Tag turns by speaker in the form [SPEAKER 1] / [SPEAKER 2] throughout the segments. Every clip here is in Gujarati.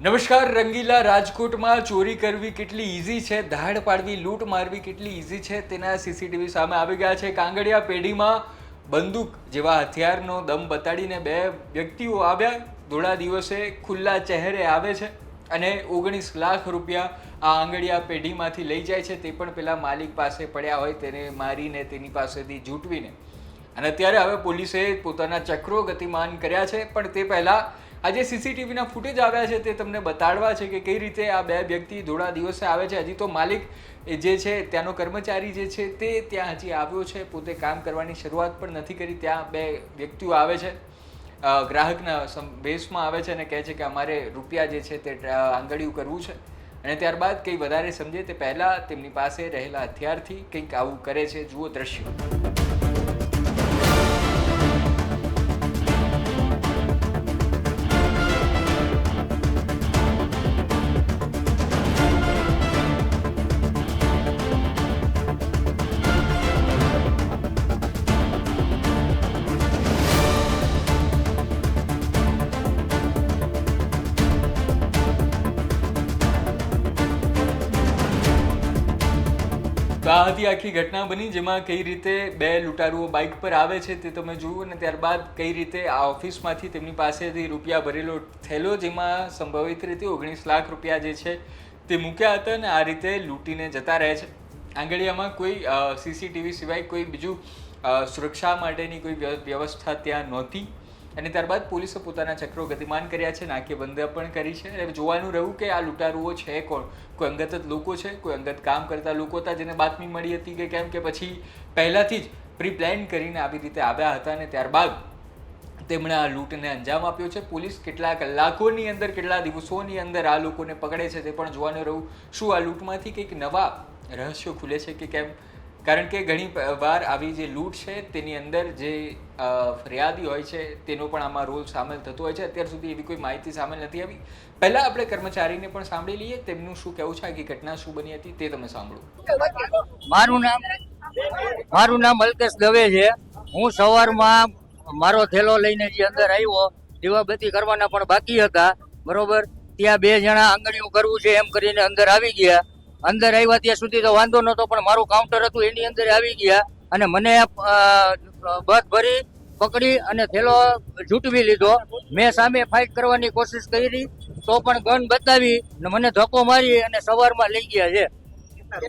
[SPEAKER 1] નમસ્કાર. રંગીલા રાજકોટમાં ચોરી કરવી કેટલી ઈઝી છે, ધાડ પાડવી, લૂંટ મારવી કેટલી ઈઝી છે તેના સીસીટીવી સામે આવી ગયા છે. કાંગડિયા પેઢીમાં બંદૂક જેવા હથિયારનો દમ બતાડીને બે વ્યક્તિઓ આવ્યા, ધોળા દિવસે ખુલ્લા ચહેરે આવે છે અને 19 લાખ રૂપિયા આ આંગડિયા પેઢીમાંથી લઈ જાય છે. તે પણ પેલા માલિક પાસે પડ્યા હોય તેને મારીને તેની પાસેથી ઝૂંટવીને. અને અત્યારે હવે પોલીસે પોતાના ચક્રો ગતિમાન કર્યા છે. પણ તે પહેલાં આજે સીસીટીવીના ફૂટેજ આવ્યા છે તે તમને બતાડવા છે કે કઈ રીતે આ બે વ્યક્તિ ધોળા દિવસે આવે છે. હજી તો માલિક જે છે ત્યાંનો કર્મચારી જે છે તે ત્યાં હજી આવ્યો છે, પોતે કામ કરવાની શરૂઆત પણ નથી કરી. ત્યાં બે વ્યક્તિઓ આવે છે, ગ્રાહકના વેશમાં આવે છે અને કહે છે કે અમારે રૂપિયા જે છે તે આંગળીયું કરવું છે. અને ત્યારબાદ કંઈ વધારે સમજે તે પહેલાં તેમની પાસે રહેલા હથિયારથી કંઈક આવું કરે છે. જુઓ દ્રશ્યો. તો આ હતી આખી ઘટના બની, જેમાં કઈ રીતે બે લૂંટારુઓ બાઇક પર આવે છે તે તમે જુઓ. અને ત્યારબાદ કઈ રીતે આ ઓફિસમાંથી તેમની પાસેથી રૂપિયા ભરેલો થેલો, જેમાં સંભવિત રીતે 19 લાખ રૂપિયા જે છે તે મૂક્યા હતા અને આ રીતે લૂંટીને જતા રહે છે. આંગળીયામાં કોઈ સીસીટીવી સિવાય કોઈ બીજું સુરક્ષા માટેની કોઈ વ્યવસ્થા ત્યાં નહોતી. અને ત્યારબાદ પોલીસે પોતાના ચક્રો ગતિમાન કર્યા છે, નાકેબંધી પણ કરી છે. અને જોવાનું રહ્યું કે આ લૂંટારુઓ છે કોણ. કોઈ અંગત જ લોકો છે, કોઈ અંગત કામ કરતા લોકો હતા જેને બાતમી મળી હતી કે કેમ, કે પછી પહેલાંથી જ પ્રી પ્લાન કરીને આવી રીતે આવ્યા હતા અને ત્યારબાદ તેમણે આ લૂંટને અંજામ આપ્યો છે. પોલીસ કેટલા કલાકોની અંદર, કેટલા દિવસોની અંદર આ લોકોને પકડે છે તે પણ જોવાનું રહ્યું. શું આ લૂંટમાંથી કંઈક નવા રહસ્યો ખુલે છે કે કેમ? કારણ કે ઘણી વાર આવી જે લૂંટ છે તેની અંદર જે ફરિયાદી હોય છે તેનો પણ આમાં રોલ સામેલ થતો હોય છે. અત્યાર સુધી એવી કોઈ માહિતી સામેલ નથી આવી. પહેલાં આપણે કર્મચારીને પણ સાંભળી લઈએ, તેમનું શું કહેવું છે, આખી ઘટના શું બની હતી તે તમે સાંભળો.
[SPEAKER 2] મારું નામ અલ્કેશ દવે છે. હું સવારમાં મારો થેલો લઈને જે અંદર આવ્યો, દીવાબત્તી કરવાના પણ બાકી હતા, બરોબર. ત્યાં બે જણા આંગળીઓ કરવું છે એમ કરીને અંદર આવી ગયા. અંદર આવ્યા ત્યાં સુધી તો વાંધો નતો, પણ મારું કાઉન્ટર હતું એની અંદર આવી ગયા અને મને બસ ભરી પકડી અને થેલો ઝૂંટવી લીધો. મેં સામે ફાઇટ કરવાની કોશિશ કરી તો પણ ગન બતાવી ને મને ધક્કો મારી અને સવારમાં લઈ ગયા છે.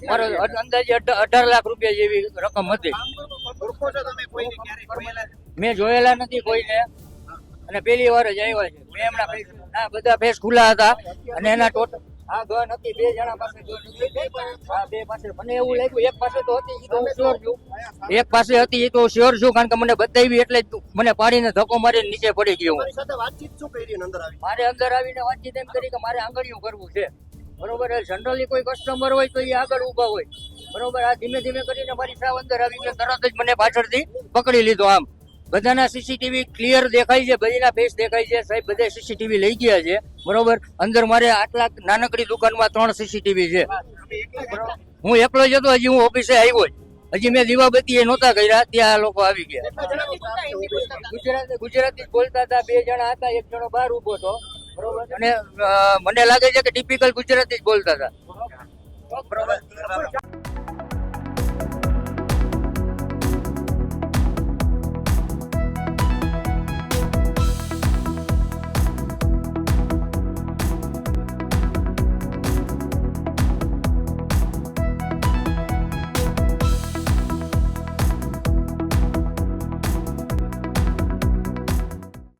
[SPEAKER 2] મારો અંદાજે 18 લાખ રૂપિયા જેવી રકમ હતી. મેં જોયેલા નથી કોઈને અને પહેલી વાર જ આવ્યા છે. મેં એમના બધા ફેસ ખુલ્લા હતા અને એના ટોટલ આ ગન હતી. બે જણા પાસે ગન હતી, બે પાસે. મને એવું લાગ્યું એક પાસે તો હતી, તો હું શ્યોર છું. એક પાસે હતી એ તો શ્યોર છું, કારણ કે મને બતાવી એટલે મને પાડીને ધક્કો મારીને નીચે પડી ગયો. મારે અંદર આવીને વાતચીત એમ કરી કે મારે આંગળીયું કરવું છે, બરોબર. જનરલી કોઈ કસ્ટમર હોય તો એ આગળ ઉભા હોય, બરોબર. આ ધીમે ધીમે કરીને મારી સાવ અંદર આવી ગયો. તરત જ મને પાછળથી પકડી લીધો. આમ બધાના સીસીટીવી ક્લિયર દેખાય છે, બધાના ફેસ દેખાય છે. સાહેબ બધા સીસીટીવી લઈ ગયા છે, બરોબર. અંદર મારે આટલા નાનકડી દુકાનમાં 3 સીસીટીવી છે. હું એકલો જ હતો, હજી હું ઓફિસે આવ્યો જ. હજી મેં દીવાબત્તી એ નહોતા કર્યા ત્યાં આ લોકો આવી ગયા. ગુજરાતી બોલતા હતા. 2 જણા હતા, એક જણો બહાર ઉભો હતો, બરોબર. અને મને લાગે છે કે ટિપિકલ ગુજરાતી જ બોલતા હતા, બરોબર.